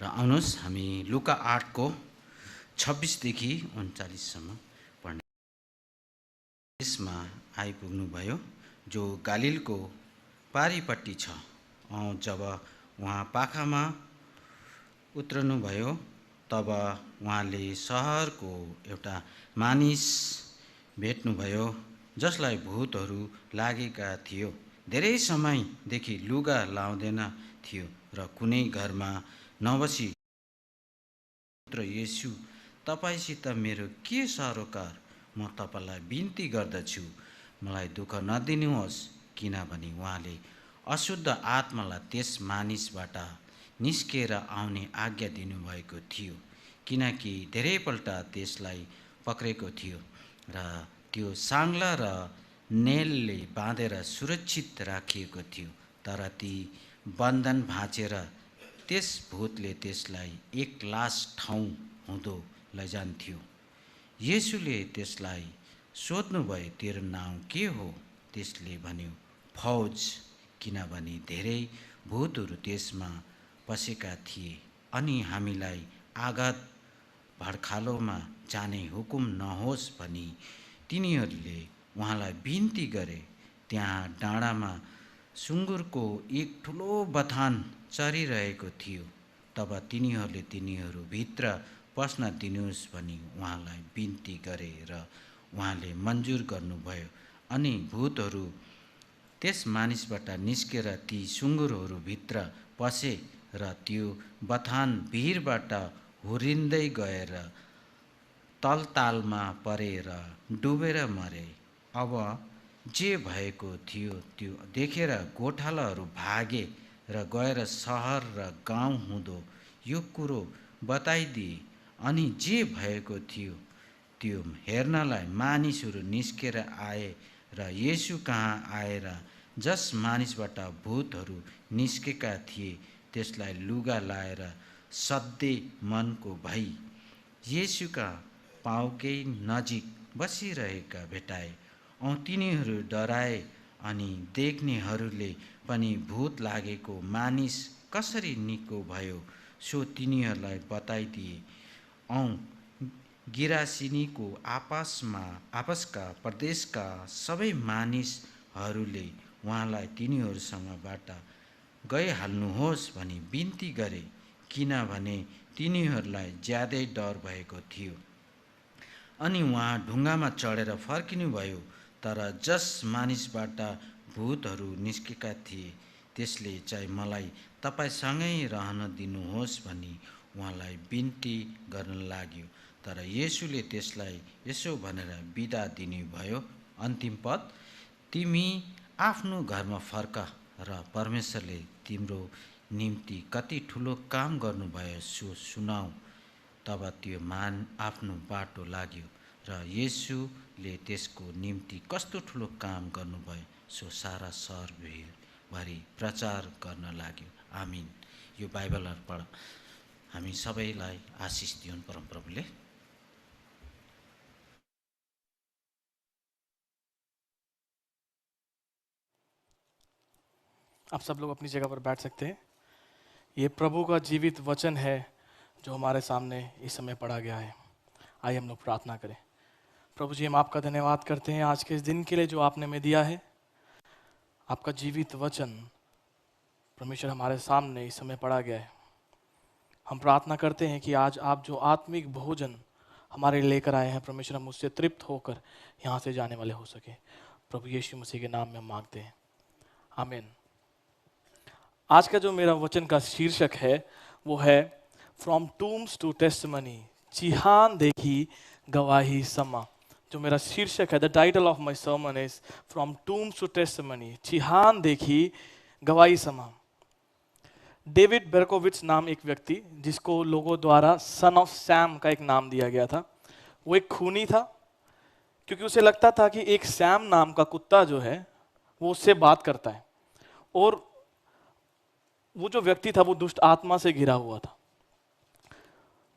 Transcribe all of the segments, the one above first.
आउनुहोस् हामी लुका 8 को 26 देखि 39 सम्म पढ्ने। यसमा आइपुग्नुभयो जो गालिलको पारीपट्टि छ। जब उहाँ पाखामा उत्रनुभयो तब उहाँले सहरको एउटा मानिस भेट्नुभयो जसलाई भूतहरू लागेका थियो। धेरै समयदेखि लुगा लाउँदैन थियो र कुनै घरमा नबसी, पुत्र येशू, तपाईसित मेरो के सरोकार? म तपाईलाई बिन्ती गर्दछु, मलाई दुःख नदिनुहोस्। किनभने उहाँले अशुद्ध आत्मालाई त्यस मानिसबाट निस्केर आउने आज्ञा दिनुभएको थियो, किनकि धेरैपल्ट त्यसलाई पक्रेको थियो र त्यो साङ्ला र नेलले बाँधेर सुरक्षित राखिएको थियो। तर ती बन्धन भाँचेर त्यस भूतले त्यसलाई एक लास ठाउँ हुँदो लैजान्थ्यो। येशूले त्यसलाई सोध्नुभयो, तेरो नाउँ के हो? त्यसले भन्यो, फौज, किनभने धेरै भूतहरू त्यसमा पसेका थिए अनि हामीलाई आघात भड्खालोमा जाने हुकुम नहोस् भनी तिनीहरूले उहाँलाई बिन्ती गरे। त्यहाँ डाँडामा सुँगुरको एक ठुलो बथान चरिरहेको थियो। तब तिनीहरूले तिनीहरूभित्र पस्न दिनुहोस् भनी उहाँलाई बिन्ती गरे र उहाँले मन्जुर गर्नुभयो। अनि भूतहरू त्यस मानिसबाट निस्केर ती सुँगुरहरूभित्र पसे र त्यो बथान भिरबाट हुरिँदै गएर तलतालमा परेर डुबेर मरे। अब जे भएको थियो त्यो देखेर गोठालाहरू भागे र गएर सहर र गाउँ हुँदो यो कुरो बताइदिए। अनि जे भएको थियो त्यो हेर्नलाई मानिसहरू निस्केर आए र येशू कहाँ आएर जस मानिसबाट भूतहरू निस्केका थिए त्यसलाई लुगा लाएर सधैँ मनको भई येशूका पाउकै नजिक बसिरहेका भेटाए। तिनीहरू डराए अनि देख्नेहरूले पनि भूत लागेको मानिस कसरी निको भयो सो तिनीहरूलाई बताइदिए। गिरासिनीको आपसका प्रदेशका सबै मानिसहरूले उहाँलाई तिनीहरूसँगबाट गइहाल्नुहोस् भनी बिन्ती गरे, किनभने तिनीहरूलाई ज्यादै डर भएको थियो। अनि उहाँ ढुङ्गामा चढेर फर्किनुभयो। तर जस मानिसबाट भूतहरू निस्केका थिए त्यसले चाहिँ मलाई तपाईसँगै रहन दिनुहोस् भनी उहाँलाई बिन्ती गर्न लाग्यो। तर येशूले त्यसलाई यसो भनेर बिदा दिनुभयो, अन्तिम पद, तिमी आफ्नो घरमा फर्क र परमेश्वरले तिम्रो निम्ति कति ठुलो काम गर्नुभयो सो सुनाऊ। तब त्यो आफ्नो बाटो लाग्यो र येशूले त्यसको निम्ति कस्तो ठुलो काम गर्नुभयो सो सारा सहरभरि प्रचार गर्न लाग्यो। आमीन। यो बाइबल अर्पण हामी सबैलाई आशिष दिउन् परमप्रभुले। आप सब लोग अपनी जगह पर बैठ सकते हैं। ये प्रभु का जीवित वचन है जो हमारे सामने इस समय पढ़ा गया है। आइए हम लोग प्रार्थना करें। प्रभु जी, हम आपका धन्यवाद करते हैं आज के इस दिन के लिए जो आपने हमें दिया है। आपका जीवित वचन परमेश्वर हमारे सामने इस समय पढ़ा गया है। हम प्रार्थना करते हैं कि आज आप जो आत्मिक भोजन हमारे लेकर आए हैं परमेश्वर, हम उससे तृप्त होकर यहाँ से जाने वाले हो सके। प्रभु यीशु मसीह के नाम में हम मांगते हैं, आमीन। आज का जो मेरा वचन का शीर्षक है वो है फ्रॉम टूम्स टू टेस्टमनी, चिहान देखी गवाही समा। जो मेरा शीर्षक है, the title of my sermon is from tombs to testimony, चिहान देखी गवाही समा। डेविड बेरकोविट्स नाम एक व्यक्ति, जिसको लोगों द्वारा सन ऑफ सैम का एक नाम दिया गया था, वो एक खूनी था, क्योंकि उसे लगता था कि एक सैम नाम का कुत्ता जो है वो उससे बात करता है। और वो जो व्यक्ति था वो दुष्ट आत्मा से घिरा हुआ था।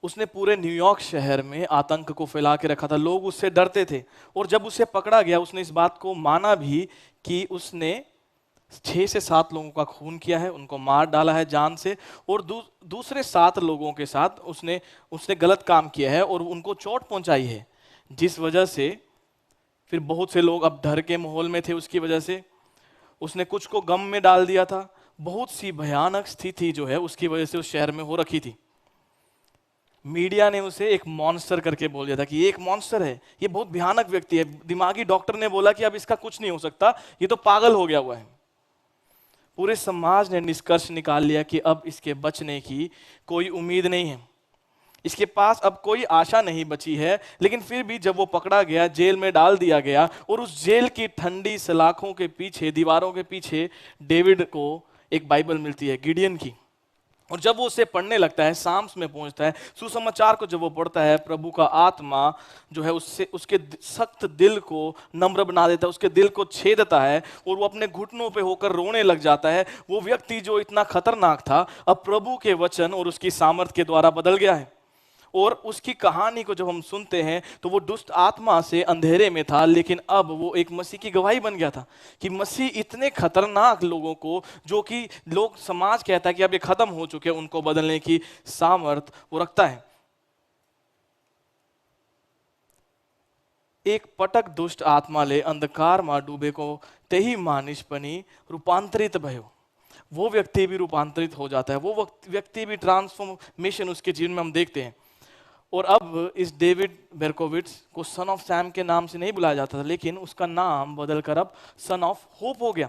उसने पूरे न्यूयॉर्क शहर में आतंक को फैला के रखा था। लोग उससे डरते थे। और जब उसे पकड़ा गया उसने इस बात को माना भी कि उसने 6 से 7 लोगों का खून किया है, उनको मार डाला है जान से, और दूसरे 7 लोगों के साथ उसने उसने गलत काम किया है और उनको चोट पहुंचाई है, जिस वजह से फिर बहुत से लोग अब डर के माहौल में थे। उसकी वजह से उसने कुछ को गम में डाल दिया था। बहुत सी भयानक स्थिति जो है उसकी वजह से उस शहर में हो रखी थी। मीडिया ने उसे एक मॉन्स्टर करके बोल दिया था कि ये एक मॉन्स्टर है, ये बहुत भयानक व्यक्ति है। दिमागी डॉक्टर ने बोला कि अब इसका कुछ नहीं हो सकता, ये तो पागल हो गया हुआ है। पूरे समाज ने निष्कर्ष निकाल लिया कि अब इसके बचने की कोई उम्मीद नहीं है, इसके पास अब कोई आशा नहीं बची है। लेकिन फिर भी जब वो पकड़ा गया, जेल में डाल दिया गया, और उस जेल की ठंडी सलाखों के पीछे, दीवारों के पीछे डेविड को एक बाइबल मिलती है, गिडियन की। और जब वो उसे पढ़ने लगता है, साम्स में पहुंचता है, सुसमाचार को जब वो पढ़ता है, प्रभु का आत्मा जो है उससे उसके सख्त दिल को नम्र बना देता है, उसके दिल को छेदता है और वो अपने घुटनों पे होकर रोने लग जाता है। वो व्यक्ति जो इतना खतरनाक था, अब प्रभु के वचन और उसकी सामर्थ के द्वारा बदल गया है। और उसकी कहानी को जब हम सुनते हैं तो वो दुष्ट आत्मा से अंधेरे में था, लेकिन अब वो एक मसीह की गवाही बन गया था कि मसीह इतने खतरनाक लोगों को, जो कि लोग समाज कहता है कि अब ये खत्म हो चुके हैं, उनको बदलने की सामर्थ वो रखता है। एक पटक दुष्ट आत्मा ले अंधकार मां डूबे को तेही मानिश बनी रूपांतरित भयो। वो व्यक्ति भी रूपांतरित हो जाता है, वो व्यक्ति भी ट्रांसफॉर्मेशन उसके जीवन में हम देखते हैं। और अब इस डेविड बेरकोविट्स को सन ऑफ सैम के नाम से नहीं बुलाया जाता था, लेकिन उसका नाम बदलकर अब सन ऑफ होप हो गया।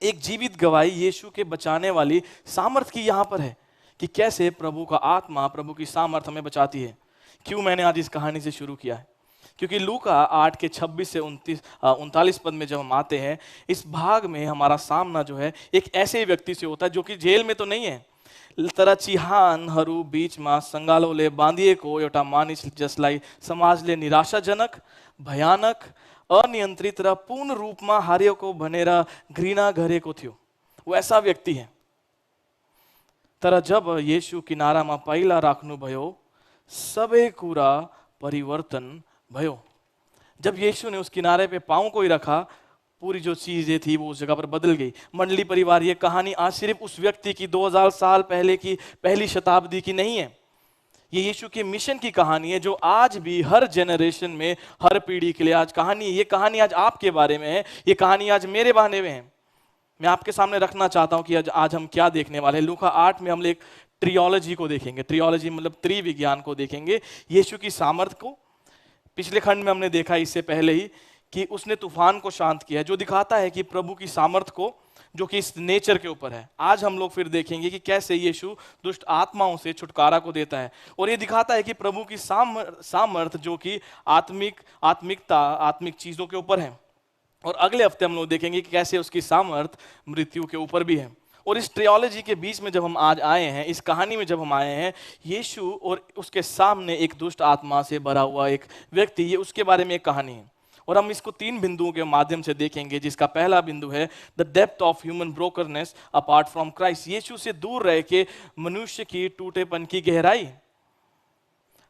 एक जीवित गवाही यीशु के बचाने वाली सामर्थ की यहाँ पर है कि कैसे प्रभु का आत्मा, प्रभु की सामर्थ हमें बचाती है। क्यों मैंने आज इस कहानी से शुरू किया है? क्योंकि लूका 8 के 26 से 39 पद में जब हम आते हैं, इस भाग में हमारा सामना जो है एक ऐसे व्यक्ति से होता है जो कि जेल में तो नहीं है, तर चिहानहरू बीचमा संगालोले बाँधिएको एउटा मानिस जसलाई समाजले निराशाजनक, भयानक, अनियन्त्रित र पूर्ण रूपमा हारिएको भनेर घृणा गरेको थियो। वो ऐसा व्यक्ति है। तर जब यीशु किनारामा पाइला राख्नुभयो, सबै कुरा परिवर्तन भयो। जब यीशु ने उस किनारे पे पाँव को ही रखा, पूरी जो चीजें थी वो उस जगह पर बदल गई। मंडली परिवार, ये कहानी आज सिर्फ उस व्यक्ति की 2000 साल पहले की पहली शताब्दी की नहीं है, ये यीशु के मिशन की कहानी है, जो आज भी हर जनरेशन में, हर पीढ़ी के लिए आज कहानी है। ये कहानी आज आपके बारे में है, ये कहानी आज मेरे बारे में है। मैं आपके सामने रखना चाहता हूं कि आज हम क्या देखने वाले हैं। लूका 8 में हम एक ट्रियोलॉजी को देखेंगे। ट्रियोलॉजी मतलब त्रिविज्ञान को देखेंगे, यीशु की सामर्थ को। पिछले खंड में हमने देखा इससे पहले ही कि उसने तूफान को शांत किया, जो दिखाता है कि प्रभु की सामर्थ को, जो कि इस नेचर के ऊपर है। आज हम लोग फिर देखेंगे कि कैसे यीशु दुष्ट आत्माओं से छुटकारा को देता है, और ये दिखाता है कि प्रभु की सामर्थ जो कि आत्मिक चीजों के ऊपर है। और अगले हफ्ते हम लोग देखेंगे कि कैसे उसकी सामर्थ मृत्यु के ऊपर भी है। और इस ट्रियोलॉजी के बीच में जब हम आज आए हैं, इस कहानी में जब हम आए हैं, यीशु और उसके सामने एक दुष्ट आत्मा से भरा हुआ एक व्यक्ति, ये उसके बारे में एक कहानी है। और हम इसको 3 बिंदुओं के माध्यम से देखेंगे, जिसका पहला बिंदु है the depth of human brokenness apart from Christ. यीशु से दूर रह के मनुष्य की टूटेपन की गहराई।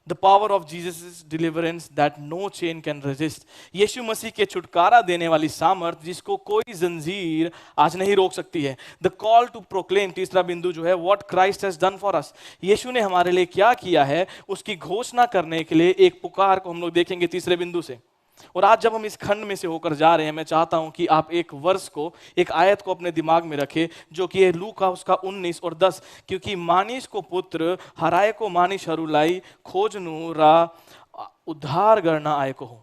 The power of Jesus deliverance that no chain can resist. यीशु मसीह के छुटकारा देने वाली सामर्थ जिसको कोई जंजीर आज नहीं रोक सकती है। द कॉल टू प्रोक्लेम, तीसरा बिंदु जो है, what Christ has done for us. यीशु ने हमारे लिए क्या किया है, उसकी घोषणा करने के लिए एक पुकार को हम लोग देखेंगे तीसरे बिंदु से। और आज जब हम इस खंड में से होकर जा रहे हैं, मैं चाहता हूं कि आप एक वर्ष को, एक आयत को अपने दिमाग में रखें, जो कि है लूका उसका 19 और 10। क्योंकि मानिस को पुत्र हराएको मानिसहरूलाई खोज्नु र उद्धार गर्न आएको हो।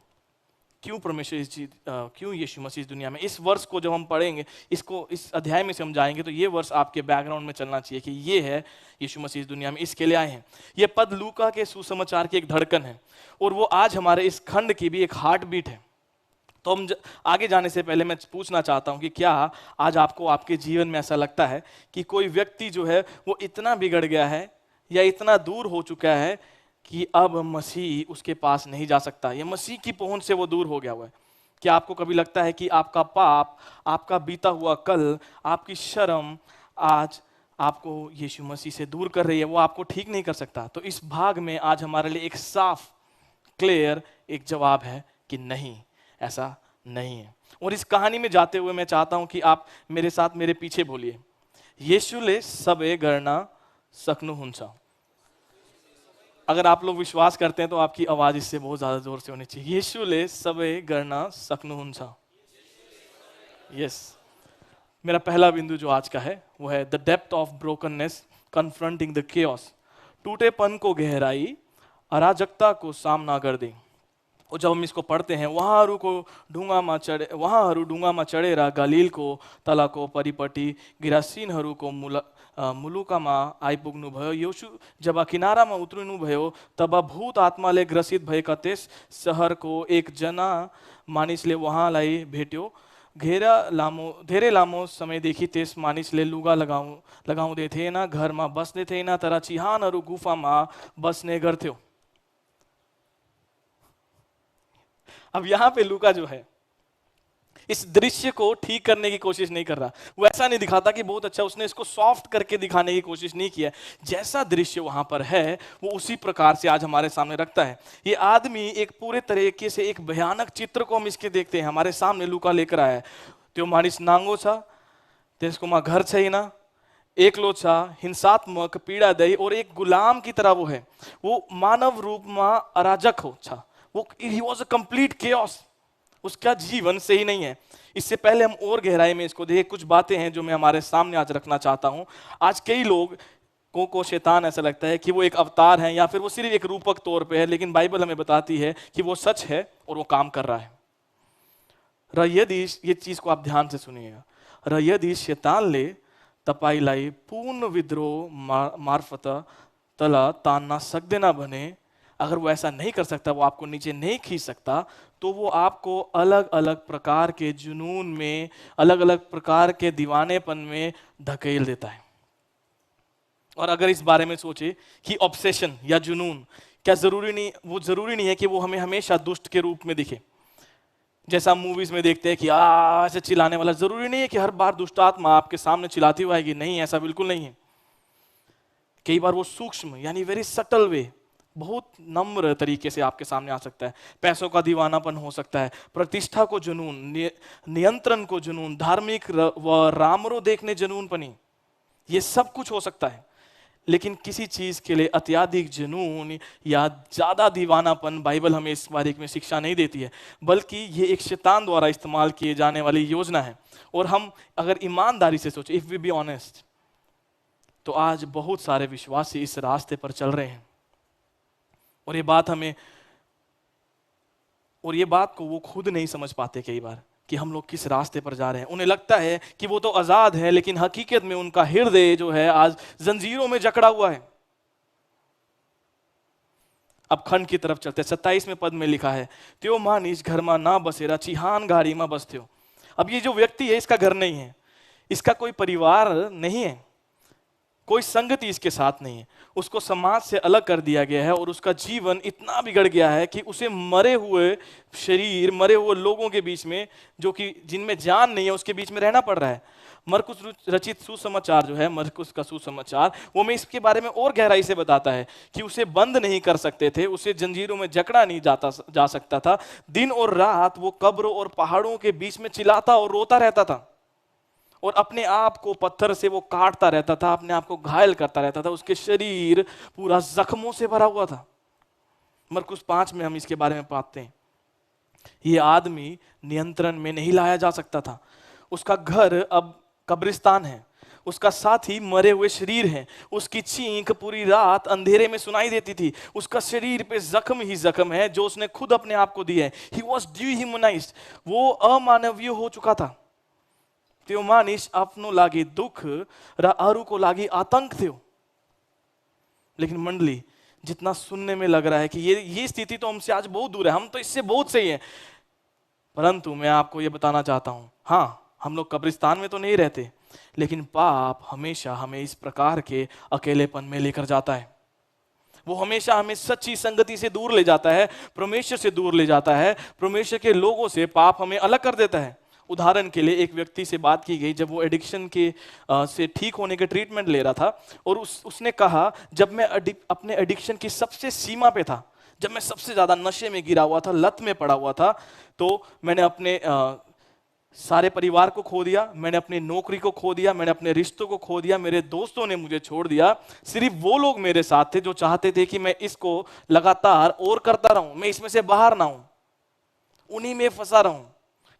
क्यों परमेश्वर क्यों यीशु मसीह इस दुनिया में? इस वर्ष को जब हम पढ़ेंगे, इसको इस अध्याय में से हम जाएंगे, तो ये वर्ष आपके बैकग्राउंड में चलना चाहिए कि ये है यीशु मसीह इस दुनिया में इसके लिए आए हैं। ये पद लूका के सुसमाचार की एक धड़कन है, और वो आज हमारे इस खंड की भी एक हार्ट बीट है। तो हम आगे जाने से पहले मैं पूछना चाहता हूं कि क्या आज आपको आपके जीवन में ऐसा लगता है कि कोई व्यक्ति जो है वो इतना बिगड़ गया है या इतना दूर हो चुका है कि अब मसीह उसके पास नहीं जा सकता, या मसीह की पहुंच से वो दूर हो गया हुआ है? क्या आपको कभी लगता है कि आपका पाप, आपका बीता हुआ कल, आपकी शर्म आज आपको यीशु मसीह से दूर कर रही है, वो आपको ठीक नहीं कर सकता? तो इस भाग में आज हमारे लिए एक साफ, क्लियर एक जवाब है कि नहीं, ऐसा नहीं है। और इस कहानी में जाते हुए मैं चाहता हूं कि आप मेरे साथ मेरे पीछे बोलिए, यीशुले सबे गणना सकनु हुंसा। अगर आप लोग विश्वास करते हैं तो आपकी आवाज इससे बहुत ज्यादा जोर से होनी चाहिए। यीशुले सबे गणना सकनु हुंसा। यस। मेरा पहला बिंदु जो आज का है वो है the depth of brokenness confronting the chaos. टूटेपन को गहराई, अराजकता को सामना कर दे। और जब हम इसको पढ़ते हैं, वहाँ हरू ढुङ्गामा चढेर गलिलको तलको परिपट्टि गिरासिनहरूको मुलुकामा आइपुग्नुभयो। योशु जब किनारामा उत्रिनुभयो तब भूत आत्माले ग्रसित भएका त्यस सहरको एकजना मानिसले उहाँलाई भेट्यो। धेरै लामो समयदेखि त्यस मानिसले लुगा लगाउँदै थिएन, घरमा बस्ने थिएन, तर चिहानहरू गुफामा बस्ने गर्थ्यो। अब यहाँ पे लूका जो है इस दृश्य को ठीक करने की कोशिश नहीं कर रहा। वो ऐसा नहीं दिखाता कि बहुत अच्छा, उसने इसको सॉफ्ट करके दिखाने की कोशिश नहीं किया। जैसा दृश्य वहां पर है वो उसी प्रकार से आज हमारे सामने रखता है। ये आदमी एक पूरे तरीके से एक भयानक चित्र को हम इसके देखते हैं, हमारे सामने लूका लेकर आया है। त्यो मानिस नाङ्गो छ, त्यसकोमा घर छैन, एक्लो छ, हिंसात्मक, पीड़ादायी और एक गुलाम की तरह वो है। वो मानव रूप में अराजक हो छ। वो he was a complete chaos. उसका जीवन सही नहीं है। इससे पहले हम और गहराई में इसको देखें, कुछ बातें हैं जो मैं हमारे सामने आज रखना चाहता हूं। आज कई लोग को शैतान ऐसा लगता है कि वो एक अवतार है या फिर वो सिर्फ एक रूपक तौर पे है, लेकिन बाइबल हमें बताती है कि वो सच है और वो काम कर रहा है। र यदि ये चीज को आप ध्यान से सुनिएगा, र यदि शैतानले तपाईलाई पूर्ण विद्रोह मार्फत तल तान्न सक्दैन भने, अगर वो ऐसा नहीं कर सकता, वो आपको नीचे नहीं खींच सकता, तो वो आपको अलग अलग प्रकार के जुनून में, अलग अलग प्रकार के दीवानेपन में धकेल देता है। और अगर इस बारे में सोचे कि ऑब्सेशन या जुनून क्या जरूरी नहीं है कि वो हमें हमेशा दुष्ट के रूप में दिखे। जैसा मूवीज में देखते हैं कि ऐसे चिल्लाने वाला, जरूरी नहीं है कि हर बार दुष्ट आत्मा आपके सामने चिल्लाती हुई आएगी। नहीं, ऐसा बिल्कुल नहीं है। कई बार वो सूक्ष्म यानी वेरी सटल वे, बहुत नम्र तरीके से आपके सामने आ सकता है। पैसों का दीवानापन हो सकता है, प्रतिष्ठा को जुनून, नियंत्रण को जुनून, धार्मिक व रामरो देखने जुनून पनि, ये सब कुछ हो सकता है। लेकिन किसी चीज के लिए अत्याधिक जुनून या ज्यादा दीवानापन बाइबल हमें इस बारे में शिक्षा नहीं देती है, बल्कि ये एक शैतान द्वारा इस्तेमाल किए जाने वाली योजना है। और हम अगर ईमानदारी से सोचें, इफ वी बी ऑनेस्ट, तो आज बहुत सारे विश्वासी इस रास्ते पर चल रहे हैं। और ये बात को वो खुद नहीं समझ पाते कई बार कि हम लोग किस रास्ते पर जा रहे हैं। उन्हें लगता है कि वो तो आजाद है, लेकिन हकीकत में उनका हृदय जो है आज जंजीरों में जकड़ा हुआ है। अब खंड की तरफ चलते, 27वें पद में लिखा है, त्यो मानिस घरमा ना बसेरा चिहान गाड़ी में बस्थ्यो। अब ये जो व्यक्ति है, इसका घर नहीं है, इसका कोई परिवार नहीं है, कोई संगति इसके साथ नहीं है। उसको समाज से अलग कर दिया गया है और उसका जीवन इतना बिगड़ गया है कि उसे मरे हुए शरीर, मरे हुए लोगों के बीच में, जो कि जिनमें जान नहीं है, उसके बीच में रहना पड़ रहा है। मरकुस रचित सुसमाचार जो है, मरकुस का सुसमाचार, वो में इसके बारे में और गहराई से बताता है कि उसे बंद नहीं कर सकते थे, उसे जंजीरों में जकड़ा नहीं जा सकता था। दिन और रात वो कब्रों और पहाड़ों के बीच में चिल्लाता और रोता रहता था और अपने आप को पत्थर से वो काटता रहता था, अपने आप को घायल करता रहता था। उसके शरीर पूरा जख्मों से भरा हुआ था। मरकुस 5 में हम इसके बारे में पाते हैं। ये आदमी नियंत्रण में नहीं लाया जा सकता था। उसका घर अब कब्रिस्तान है, उसका साथी मरे हुए शरीर है, उसकी चीख पूरी रात अंधेरे में सुनाई देती थी। उसका शरीर पे जख्म ही जख्म है जो उसने खुद अपने आप को दिया है। ही वॉज डिह्यूमनाइज्ड, वो अमानवीय हो चुका था। त्यो मानिस आफ्नो लागि दुख र अरूको लागि आतंक थियो। लेकिन मंडली, जितना सुनने में लग रहा है कि ये स्थिति तो हमसे आज बहुत दूर है, हम तो इससे बहुत सही है, परंतु मैं आपको ये बताना चाहता हूं, हाँ, हम लोग कब्रिस्तान में तो नहीं रहते, लेकिन पाप हमेशा हमें इस प्रकार के अकेलेपन में लेकर जाता है। वो हमेशा हमें सच्ची संगति से दूर ले जाता है, परमेश्वर से दूर ले जाता है, परमेश्वर के लोगों से पाप हमें अलग कर देता है। उदाहरण के लिए एक व्यक्ति से बात की गई जब वो एडिक्शन के से ठीक होने के ट्रीटमेंट ले रहा था, और उसने कहा, जब मैं अपने एडिक्शन की सबसे सीमा पे था, जब मैं सबसे ज्यादा नशे में गिरा हुआ था, लत में पड़ा हुआ था, तो मैंने अपने सारे परिवार को खो दिया, मैंने अपनी नौकरी को खो दिया, मैंने अपने रिश्तों को खो दिया, मेरे दोस्तों ने मुझे छोड़ दिया। सिर्फ वो लोग मेरे साथ थे जो चाहते थे कि मैं इसको लगातार और करता रहूं, मैं इसमें से बाहर ना हूं, उन्हीं में फंसा रहूं।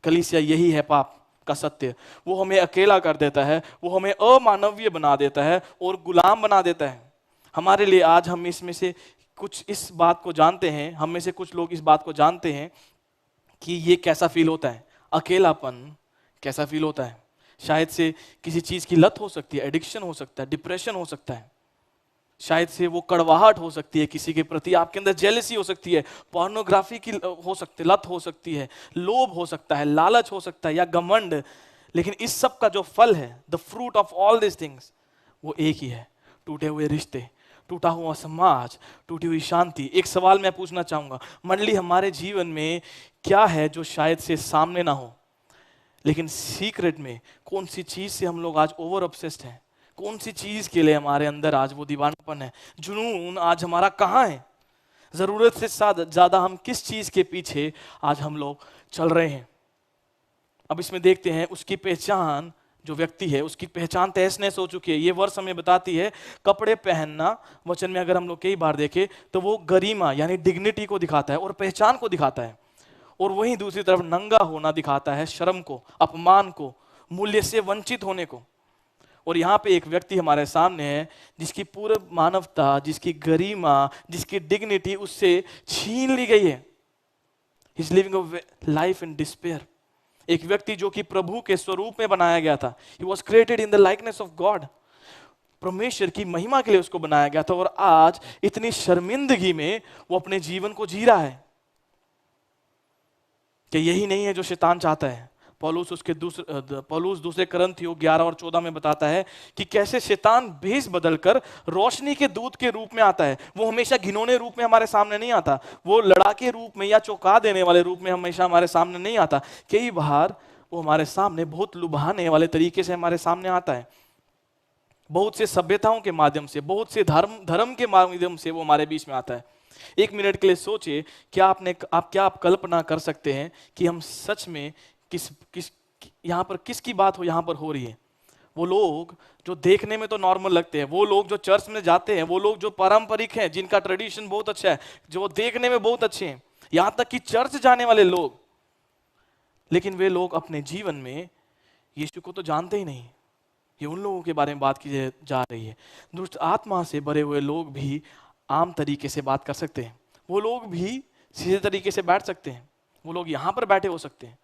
कलीसिया, यही है पाप का सत्य। वो हमें अकेला कर देता है, वो हमें अमानवीय बना देता है और गुलाम बना देता है। हमारे लिए आज हम इसमें से कुछ इस बात को जानते हैं, हम में से कुछ लोग इस बात को जानते हैं कि ये कैसा फील होता है, अकेलापन कैसा फील होता है। शायद से किसी चीज की लत हो सकती है, एडिक्शन हो सकता है, डिप्रेशन हो सकता है, शायद से वो कड़वाहट हो सकती है किसी के प्रति, आपके अंदर जेलसी हो सकती है, पोर्नोग्राफी की हो सकती है, लत हो सकती है, लोभ हो सकता है, लालच हो सकता है, या घमंड। लेकिन इस सब का जो फल है, the fruit of all this things, वो एक ही है, टूटे हुए रिश्ते, टूटा हुआ समाज, टूटी हुई शांति। एक सवाल मैं पूछना चाहूंगा, मंडली, हमारे जीवन में क्या है जो शायद से सामने ना हो, लेकिन सीक्रेट में कौन सी चीज से हम लोग आज ओवर ऑब्सेस्ड हैं? कौन सी चीज के लिए हमारे अंदर आज वो दीवानापन है, जुनून आज हमारा कहाँ है? जरूरत से ज्यादा हम किस चीज के पीछे आज हम लोग चल रहे हैं? अब इसमें देखते हैं उसकी पहचान, जो व्यक्ति है उसकी पहचान तहस नहस हो चुकी है। ये वर्ष हमें बताती है, कपड़े पहनना वचन में अगर हम लोग कई बार देखें तो वो गरिमा यानी डिग्निटी को दिखाता है और पहचान को दिखाता है, और वहीं दूसरी तरफ नंगा होना दिखाता है शर्म को, अपमान को, मूल्य से वंचित होने को। और यहाँ पे एक व्यक्ति हमारे सामने है जिसकी पूरी मानवता, जिसकी गरिमा, जिसकी डिग्निटी उससे छीन ली गई है। He is living a life in despair. एक व्यक्ति जो कि प्रभु के स्वरूप में बनाया गया था, he was created in the likeness of God, परमेश्वर की महिमा के लिए उसको बनाया गया था, और आज इतनी शर्मिंदगी में वो अपने जीवन को जी रहा है। कि यही नहीं है जो शैतान चाहता है। पौलुस दूसरे करंथियों 11 और 14 में बताता है कि कैसे शैतान भेष बदलकर रोशनी के दूत के रूप में आता है। वो हमेशा घिनौने रूप में हमारे सामने नहीं आता, वो लड़ाके रूप में या चौंका देने वाले रूप में हमेशा हमारे सामने नहीं आता। कई बार वो हमारे सामने बहुत लुभाने वाले तरीके से हमारे सामने आता है, बहुत से सभ्यताओं के माध्यम से, बहुत से धर्म के माध्यम से वो हमारे बीच में आता है। एक मिनट के लिए सोचिए, क्या आप कल्पना कर सकते हैं कि हम सच में यहाँ पर किसकी बात यहाँ पर हो रही है? वो लोग जो देखने में तो नॉर्मल लगते हैं, वो लोग जो चर्च में जाते हैं, वो लोग जो पारंपरिक हैं, जिनका ट्रेडिशन बहुत अच्छा है, जो देखने में बहुत अच्छे हैं, यहाँ तक कि चर्च जाने वाले लोग, लेकिन वे लोग अपने जीवन में यीशु को तो जानते ही नहीं। ये उन लोगों के बारे में बात की जा रही है। दुष्ट आत्मा से भरे हुए लोग भी आम तरीके से बात कर सकते हैं, वो लोग भी सीधे तरीके से बैठ सकते हैं, वो लोग यहाँ पर बैठे हो सकते हैं।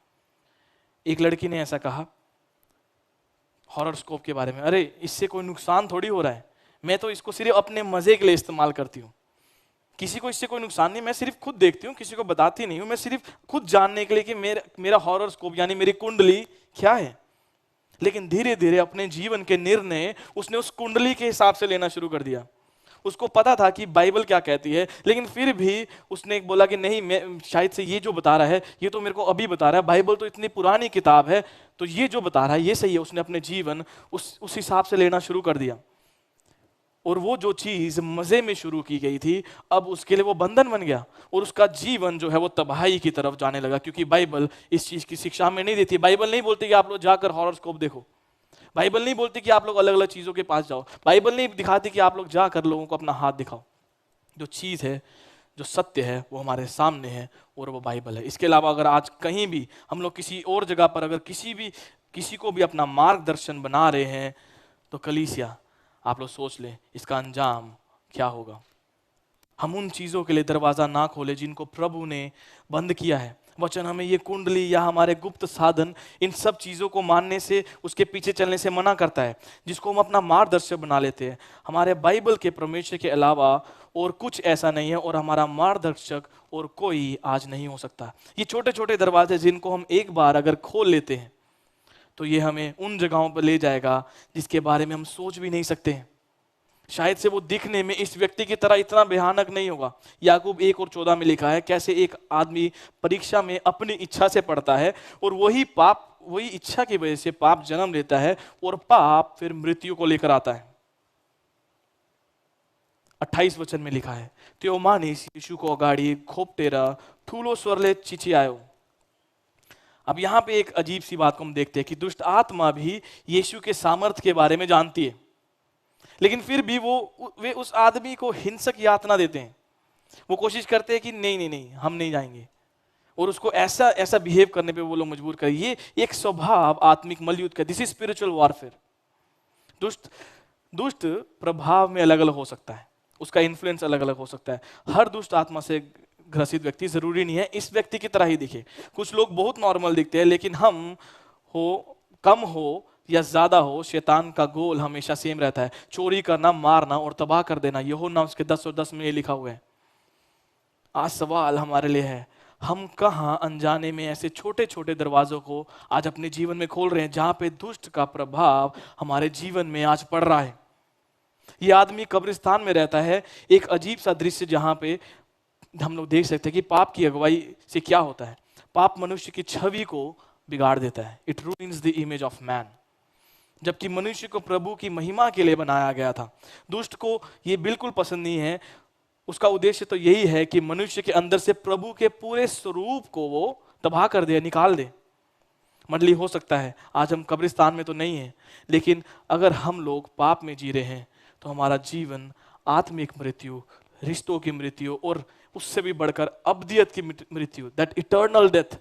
एक लड़की ने ऐसा कहा हॉरोस्कोप के बारे में, अरे इससे कोई नुकसान थोड़ी हो रहा है, मैं तो इसको सिर्फ अपने मजे के लिए इस्तेमाल करती हूँ, किसी को इससे कोई नुकसान नहीं, मैं सिर्फ खुद देखती हूँ, किसी को बताती नहीं हूँ, मैं सिर्फ खुद जानने के लिए कि मेरा हॉरोस्कोप यानी मेरी कुंडली क्या है। लेकिन धीरे धीरे अपने जीवन के निर्णय उसने उस कुंडली के हिसाब से लेना शुरू कर दिया। उसको पता था कि बाइबल क्या कहती है, लेकिन फिर भी उसने बोला कि नहीं, मैं शायद से ये जो बता रहा है ये तो मेरे को अभी बता रहा है, बाइबल तो इतनी पुरानी किताब है, तो ये जो बता रहा है ये सही है। उसने अपने जीवन उस हिसाब से लेना शुरू कर दिया, और वो जो चीज मजे में शुरू की गई थी अब उसके लिए वो बंधन बन गया, और उसका जीवन जो है वो तबाही की तरफ जाने लगा। क्योंकि बाइबल इस चीज की शिक्षा में नहीं देती। बाइबल नहीं बोलती कि आप लोग जाकर हॉरोस्कोप देखो, बाइबल नहीं बोलती कि आप लोग अलग अलग चीजों के पास जाओ, बाइबल नहीं दिखाती कि आप लोग जाकर लोगों को अपना हाथ दिखाओ। जो चीज है, जो सत्य है, वो हमारे सामने है, और वो बाइबल है। इसके अलावा अगर आज कहीं भी हम लोग किसी और जगह पर अगर किसी को भी अपना मार्गदर्शन बना रहे हैं, तो कलीसिया आप लोग सोच लें इसका अंजाम क्या होगा। हम उन चीजों के लिए दरवाजा ना खोले जिनको प्रभु ने बंद किया है। वचन हमें ये कुंडली या हमारे गुप्त साधन, इन सब चीजों को मानने से, उसके पीछे चलने से मना करता है, जिसको हम अपना मार्गदर्शक बना लेते हैं। हमारे बाइबल के परमेश्वर के अलावा और कुछ ऐसा नहीं है, और हमारा मार्गदर्शक और कोई आज नहीं हो सकता। ये छोटे छोटे दरवाजे जिनको हम एक बार अगर खोल लेते हैं तो ये हमें उन जगहों पर ले जाएगा जिसके बारे में हम सोच भी नहीं सकते हैं। शायद से वो दिखने में इस व्यक्ति की तरह इतना भयानक नहीं होगा। याकूब 1 और 14 में लिखा है कैसे एक आदमी परीक्षा में अपनी इच्छा से पढ़ता है, और वही इच्छा की वजह से पाप जन्म लेता है, और पाप फिर मृत्यु को लेकर आता है। 28 वचन में लिखा है, त्यो मानिस यीशु को अगाडि खोप्टेर ठूलो स्वरले चिचिआयो। अब यहाँ पे एक अजीब सी बात को हम देखते हैं कि दुष्ट आत्मा भी यीशु के सामर्थ्य के बारे में जानती है, लेकिन फिर भी वे उस आदमी को हिंसक यातना देते हैं। वो कोशिश करते हैं कि नहीं नहीं नहीं, हम नहीं जाएंगे, और उसको ऐसा ऐसा बिहेव करने पे वो लोग मजबूर करें। ये एक स्वभाव आत्मिक मलयुद्ध का, दिस इज स्पिरिचुअल वॉरफेयर। दुष्ट दुष्ट प्रभाव में अलग अलग हो सकता है, उसका इन्फ्लुएंस अलग अलग हो सकता है। हर दुष्ट आत्मा से ग्रसित व्यक्ति जरूरी नहीं है इस व्यक्ति की तरह ही दिखे। कुछ लोग बहुत नॉर्मल दिखते हैं, लेकिन हम हो कम हो या ज्यादा हो, शैतान का गोल हमेशा सेम रहता है, चोरी करना, मारना और तबाह कर देना। यूहन्ना उसके 10 और 10 में ये लिखा हुआ है। आज सवाल हमारे लिए है, हम कहां अनजाने में ऐसे छोटे छोटे दरवाजों को आज अपने जीवन में खोल रहे हैं जहां पे दुष्ट का प्रभाव हमारे जीवन में आज पड़ रहा है। ये आदमी कब्रिस्तान में रहता है, एक अजीब सा दृश्य जहां पे हम लोग देख सकते हैं कि पाप की अगुवाई से क्या होता है। पाप मनुष्य की छवि को बिगाड़ देता है, it ruins the image of man. जबकि मनुष्य को प्रभु की महिमा के लिए बनाया गया था। दुष्ट को ये बिल्कुल पसंद नहीं है। उसका उद्देश्य तो यही है कि मनुष्य के अंदर से प्रभु के पूरे स्वरूप को वो तबाह कर दे, निकाल दे। मंडली, हो सकता है आज हम कब्रिस्तान में तो नहीं है, लेकिन अगर हम लोग पाप में जी रहे हैं तो हमारा जीवन आत्मिक मृत्यु, रिश्तों की मृत्यु और उससे भी बढ़कर अब्दियत की मृत्यु, दैट इटर्नल डेथ,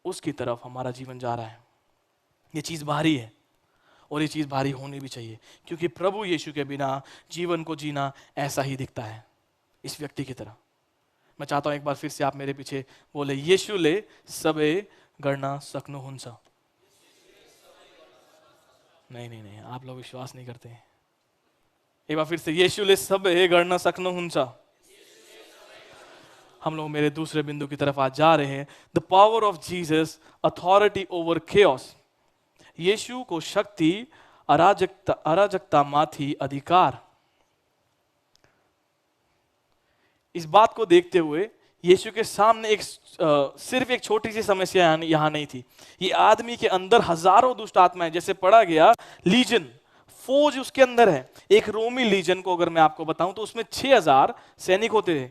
उसकी तरफ हमारा जीवन जा रहा है। ये चीज भारी है और ये चीज भारी होनी भी चाहिए, क्योंकि प्रभु यीशु के बिना जीवन को जीना ऐसा ही दिखता है, इस व्यक्ति की तरह। मैं चाहता हूं एक बार फिर से आप मेरे पीछे बोले, येशूले सबे गणना सक्नु हुन्छ। नहीं नहीं नहीं, आप लोग विश्वास नहीं करते हैं। एक बार फिर से, येशूले सबे गणना सक्नु हुन्छ। हम लोग मेरे दूसरे बिंदु की तरफ आज जा रहे हैं। The power of Jesus, authority over chaos. यीशु को शक्ति, अराजकता माथी अधिकार। इस बात को देखते हुए यीशु के सामने सिर्फ एक छोटी सी समस्या यहां नहीं थी। ये आदमी के अंदर हजारों दुष्ट आत्माएं, जैसे पढ़ा गया, लीजन, फौज उसके अंदर है। एक रोमी लीजन को अगर मैं आपको बताऊं तो उसमें 6000 सैनिक होते थे।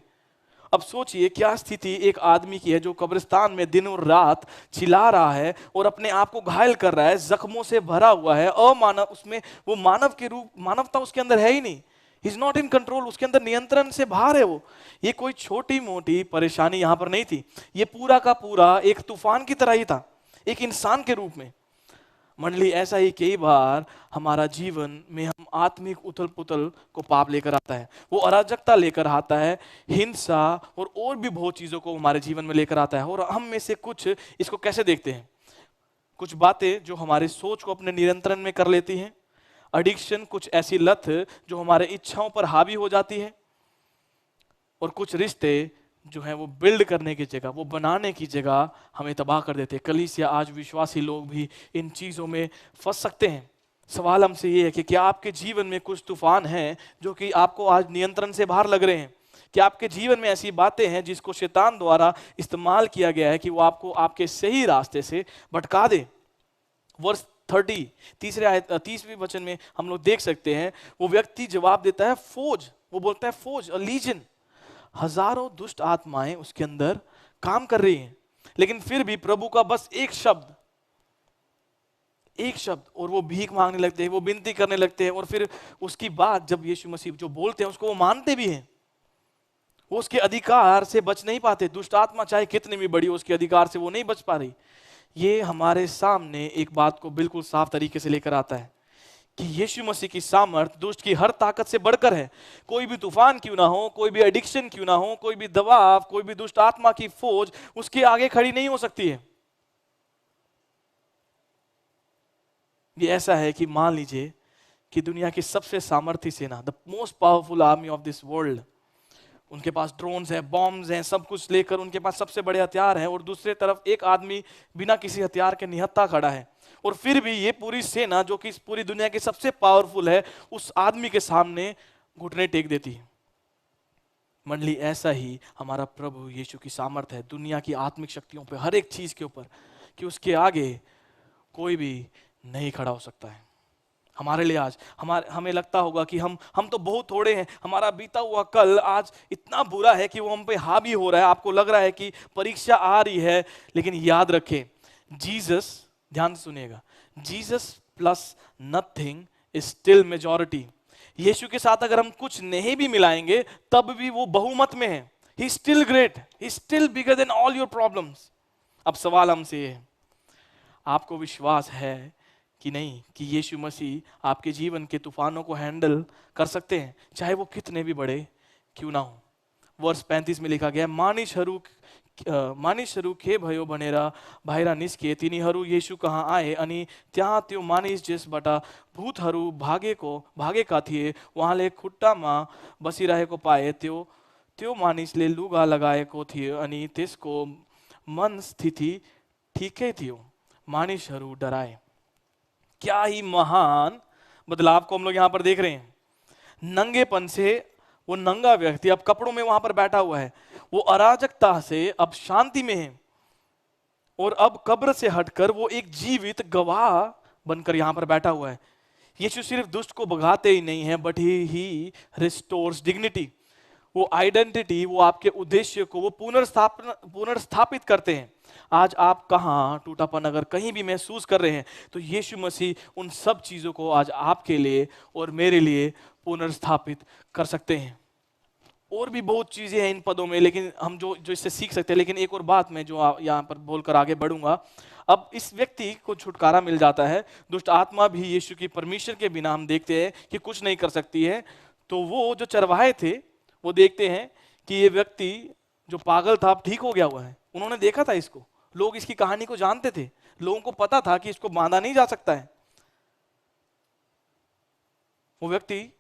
अब सोचिए क्या स्थिति एक आदमी की है जो कब्रिस्तान में दिन और रात चिल्ला रहा है और अपने आप को घायल कर रहा है, जख्मों से भरा हुआ है, अमानव, उसमें वो मानव के रूप, मानवता उसके अंदर है ही नहीं। He is not in control, उसके अंदर नियंत्रण से बाहर है वो। ये कोई छोटी मोटी परेशानी यहां पर नहीं थी, ये पूरा का पूरा एक तूफान की तरह ही था, एक इंसान के रूप में। मंडली, ऐसा ही कई बार हमारा जीवन में हम आत्मिक उथल पुथल को पाप लेकर आता है, वो अराजकता लेकर आता है, हिंसा और भी बहुत चीजों को हमारे जीवन में लेकर आता है। और हम में से कुछ इसको कैसे देखते हैं? कुछ बातें जो हमारी सोच को अपने नियंत्रण में कर लेती हैं, एडिक्शन, कुछ ऐसी लत जो हमारे इच्छाओं पर हावी हो जाती है, और कुछ रिश्ते जो है वो बिल्ड करने की जगह, वो बनाने की जगह हमें तबाह कर देते हैं। कलीसिया, आज विश्वासी लोग भी इन चीजों में फंस सकते हैं। सवाल हमसे ये है कि क्या आपके जीवन में कुछ तूफान हैं जो कि आपको आज नियंत्रण से बाहर लग रहे हैं? क्या आपके जीवन में ऐसी बातें हैं जिसको शैतान द्वारा इस्तेमाल किया गया है कि वो आपको आपके सही रास्ते से भटका दे? वर्ष 30, तीसरे आयत 30वें वचन में हम लोग देख सकते हैं, वो व्यक्ति जवाब देता है फौज, वो बोलता है फौज, लीजन, हजारों दुष्ट आत्माएं उसके अंदर काम कर रही हैं। लेकिन फिर भी प्रभु का बस एक शब्द, और वो भीख मांगने लगते हैं, वो विनती करने लगते हैं। और फिर उसकी बात जब यीशु मसीह जो बोलते हैं उसको वो मानते भी हैं। वो उसके अधिकार से बच नहीं पाते। दुष्ट आत्मा चाहे कितनी भी बड़ी, उसके अधिकार से वो नहीं बच पा रही। ये हमारे सामने एक बात को बिल्कुल साफ तरीके से लेकर आता है कि यीशु मसीह की सामर्थ दुष्ट की हर ताकत से बढ़कर है। कोई भी तूफान क्यों ना हो, कोई भी एडिक्शन क्यों ना हो, कोई भी दबाव, कोई भी दुष्ट आत्मा की फौज उसके आगे खड़ी नहीं हो सकती है। ये ऐसा है कि मान लीजिए कि दुनिया की सबसे सामर्थ्य सेना, the most powerful army of this world, उनके पास ड्रोन्स हैं, बॉम्ब्स हैं, सब कुछ लेकर उनके पास सबसे बड़े हथियार हैं, और दूसरे तरफ एक आदमी बिना किसी हथियार के निहत्था खड़ा है। और फिर भी ये पूरी सेना जो कि इस पूरी दुनिया की सबसे पावरफुल है, उस आदमी के सामने घुटने टेक देती है। मंडली, ऐसा ही हमारा प्रभु यीशु की सामर्थ है दुनिया की आत्मिक शक्तियों पर, हर एक चीज के ऊपर, कि उसके आगे कोई भी नहीं खड़ा हो सकता है। हमारे लिए आज हमें लगता होगा कि हम तो बहुत थोड़े हैं, हमारा बीता हुआ कल आज इतना बुरा है कि वो हम पे हावी हो रहा है, आपको लग रहा है कि परीक्षा आ रही है। लेकिन याद रखें, जीसस, ध्यान से सुनिएगा, Jesus plus nothing is still majority. यीशु के साथ अगर हम कुछ नहीं भी मिलाएंगे तब भी वो बहुमत में है। He still great, he still bigger than all your problems. अब सवाल हमसे ये है, आपको विश्वास है कि नहीं कि यीशु मसीह आपके जीवन के तूफानों को हैंडल कर सकते हैं, चाहे वो कितने भी बड़े क्यों ना हो? वर्ष 35 में लिखा गया, मानिसहरू के भयो भनेर बाहिर निस्के, तिनीहरू यीशु कहाँ आए अनि त्यहाँ त्यो मानिस जसबाट भूतहरू भागेका थिए उहाँले खुट्टामा बसिरहेको पाए। त्यो मानिसले लुगा लगाएको थियो अनि त्यसको मन स्थिति ठिकै थियो। मानिसहरू डराए। क्या ही महान बदलाव को हम लोग यहां पर देख रहे हैं। नंगेपन से वो नंगा व्यक्ति अब कपड़ों में वहां पर बैठा हुआ है, वो अराजकता से अब शांति में है, और अब कब्र से हटकर वो एक जीवित गवाह बनकर यहां पर बैठा हुआ है। यीशु सिर्फ दुष्ट को भगाते ही नहीं है, बट ही रिस्टोर्स डिग्निटी। वो आइडेंटिटी, वो आपके उद्देश्य को वो पुनर्स्थापित करते हैं। आज आप कहाँ टूटापन अगर कहीं भी महसूस कर रहे हैं तो यीशु मसीह उन सब चीजों को आज आपके लिए और मेरे लिए पुनर्स्थापित कर सकते हैं। और भी बहुत चीजें हैं इन पदों में, लेकिन हम जो इससे सीख सकते हैं। लेकिन एक और बात मैं जो यहाँ पर बोलकर आगे बढ़ूंगा, अब इस व्यक्ति को छुटकारा मिल जाता है। दुष्ट आत्मा भी यीशु की परमिशन के बिना हम देखते हैं कि कुछ नहीं कर सकती है। तो वो जो चरवाहे थे वो देखते हैं कि ये व्यक्ति जो पागल था अब ठीक हो गया हुआ है। उन्होंने देखा था इसको, लोग इसकी कहानी को जानते थे, लोगों को पता था कि इसको बांधा नहीं जा सकता है। वो व्यक्ति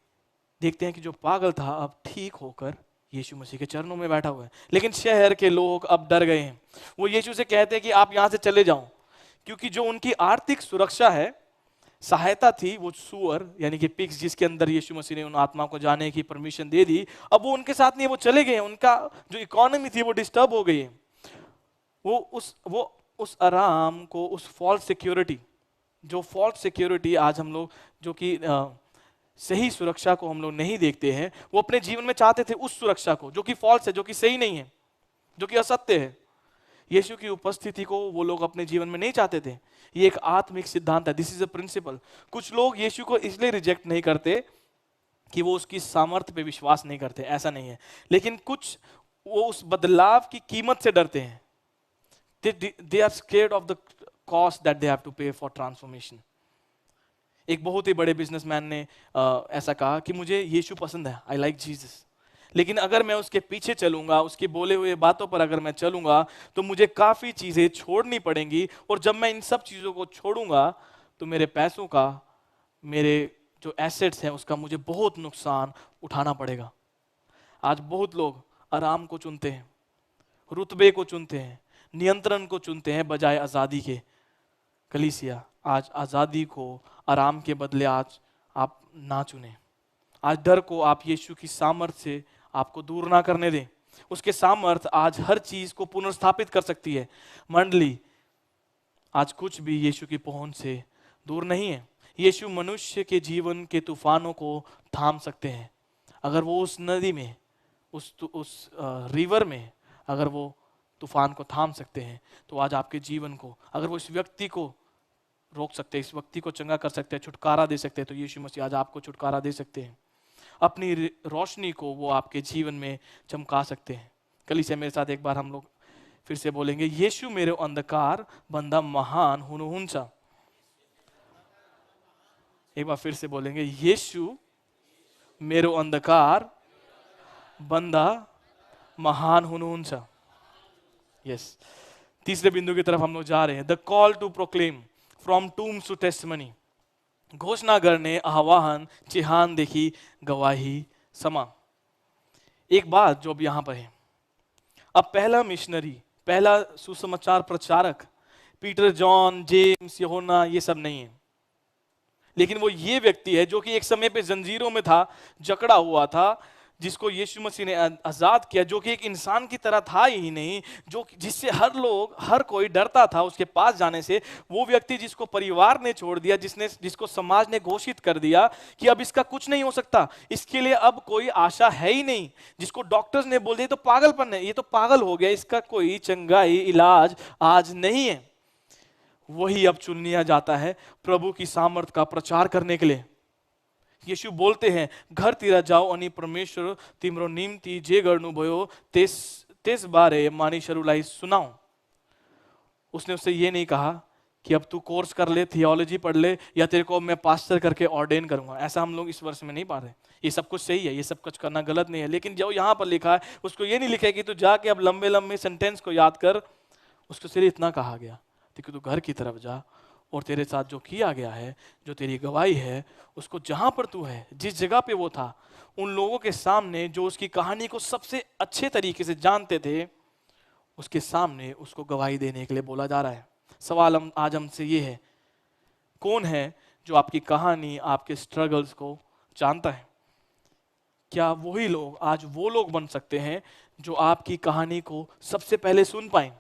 देखते हैं कि जो पागल था अब ठीक होकर यीशु मसीह के चरणों में बैठा हुआ है। लेकिन शहर के लोग अब डर गए हैं। वो यीशु से कहते हैं कि आप यहां से चले जाओ, क्योंकि जो उनकी आर्थिक सुरक्षा है, सहायता थी, वो सुअर यानी कि पिग्स जिसके अंदर यीशु मसीह ने उन आत्मा को जाने की परमिशन दे दी, अब वो उनके साथ नहीं, वो चले गए। उनका जो इकोनॉमी थी वो डिस्टर्ब हो गई है। वो उस आराम को, उस फॉल्स सिक्योरिटी, जो फॉल्स सिक्योरिटी आज हम लोग जो कि सही सुरक्षा को हम लोग नहीं देखते हैं, वो अपने जीवन में चाहते थे उस सुरक्षा को जो कि फॉल्स है, जो कि सही नहीं है, जो कि असत्य है। यीशु की उपस्थिति को वो लोग अपने जीवन में नहीं चाहते थे। ये एक आत्मिक सिद्धांत है, दिस इज अ प्रिंसिपल। कुछ लोग यीशु को इसलिए रिजेक्ट नहीं करते कि वो उसकी सामर्थ्य पे विश्वास नहीं करते, ऐसा नहीं है। लेकिन कुछ वो उस बदलाव की कीमत से डरते हैं। They are scared of the cost that they have to pay for transformation. एक बहुत ही बड़े बिजनेसमैन ने ऐसा कहा कि मुझे यीशु पसंद है, आई लाइक जीसस, लेकिन अगर मैं उसके पीछे चलूंगा, उसके बोले हुए बातों पर अगर मैं चलूंगा तो मुझे काफी चीजें छोड़नी पड़ेंगी, और जब मैं इन सब चीजों को छोड़ूंगा तो मेरे पैसों का, मेरे जो एसेट्स हैं उसका मुझे बहुत नुकसान उठाना पड़ेगा। आज बहुत लोग आराम को चुनते हैं, रुतबे को चुनते हैं, नियंत्रण को चुनते हैं बजाय आजादी के। कलीसिया, आज आजादी को आराम के बदले आज आप ना चुने। आज डर को आप यीशु की सामर्थ्य से आपको दूर ना करने दें। उसके सामर्थ्य आज हर चीज को पुनर्स्थापित कर सकती है। मंडली, आज कुछ भी यीशु की पहुंच से दूर नहीं है। यीशु मनुष्य के जीवन के तूफानों को थाम सकते हैं। अगर वो उस नदी में, उस रिवर में अगर वो तूफान को थाम सकते हैं, तो आज आपके जीवन को, अगर वो इस व्यक्ति को रोक सकते हैं, इस व्यक्ति को चंगा कर सकते हैं, छुटकारा दे सकते हैं, तो यीशु मसीह आज आपको छुटकारा दे सकते हैं। अपनी रोशनी को वो आपके जीवन में चमका सकते हैं। कलीसिया, मेरे साथ एक बार हम लोग फिर से बोलेंगे, यीशु मेरो अंधकार बंदा महान हुनुहुन्छ। एक बार फिर से बोलेंगे, यीशु मेरो अंधकार बंदा महान हुनुहुन्छ। यस, तीसरे बिंदु की तरफ हम लोग जा रहे हैं। The call to proclaim from tombs to testimony. घोषणा करने, आह्वान, चिहान देखी गवाही समा। एक बात जो अब यहां पर है, अब पहला मिशनरी, पहला सुसमाचार प्रचारक पीटर, जॉन, जेम्स, यूहन्ना ये सब नहीं है, लेकिन वो ये व्यक्ति है जो कि एक समय पे जंजीरों में था, जकड़ा हुआ था, जिसको यीशु मसीह ने आजाद किया, जो कि एक इंसान की तरह था ही नहीं, जो जिससे हर कोई डरता था उसके पास जाने से, वो व्यक्ति जिसको परिवार ने छोड़ दिया, जिसको समाज ने घोषित कर दिया कि अब इसका कुछ नहीं हो सकता, इसके लिए अब कोई आशा है ही नहीं, जिसको डॉक्टर्स ने बोल दिया तो पागलपन है, ये तो पागल हो गया, इसका कोई चंगाई इलाज आज नहीं है, वही अब चुन लिया जाता है प्रभु की सामर्थ का प्रचार करने के लिए। यीशु बोलते हैं, घर तिर जाओ अनि परमेश्वर तिम्रो निम्ति जे गर्नुभयो त्यस बारे मानिसहरूलाई सुनाऊ। उसने उससे ये नहीं कहा कि अब तू कोर्स कर ले, थियोलॉजी पढ़ ले, या तेरे को मैं पास्टर करके ऑर्डेन करूंगा। ऐसा हम लोग इस वर्ष में नहीं पा रहे। ये सब कुछ सही है, ये सब कुछ करना गलत नहीं है, लेकिन जो यहाँ पर लिखा है उसको ये नहीं लिखा है कि तू जाके अब लंबे लंबे सेंटेंस को याद कर। उसको सिर्फ इतना कहा गया कि तू घर की तरफ जा और तेरे साथ जो किया गया है, जो तेरी गवाही है, उसको जहां पर तू है, जिस जगह पे वो था, उन लोगों के सामने जो उसकी कहानी को सबसे अच्छे तरीके से जानते थे, उसके सामने उसको गवाही देने के लिए बोला जा रहा है। सवाल आज हमसे ये है, कौन है जो आपकी कहानी, आपके स्ट्रगल्स को जानता है? क्या वही लोग आज वो लोग बन सकते हैं जो आपकी कहानी को सबसे पहले सुन पाए?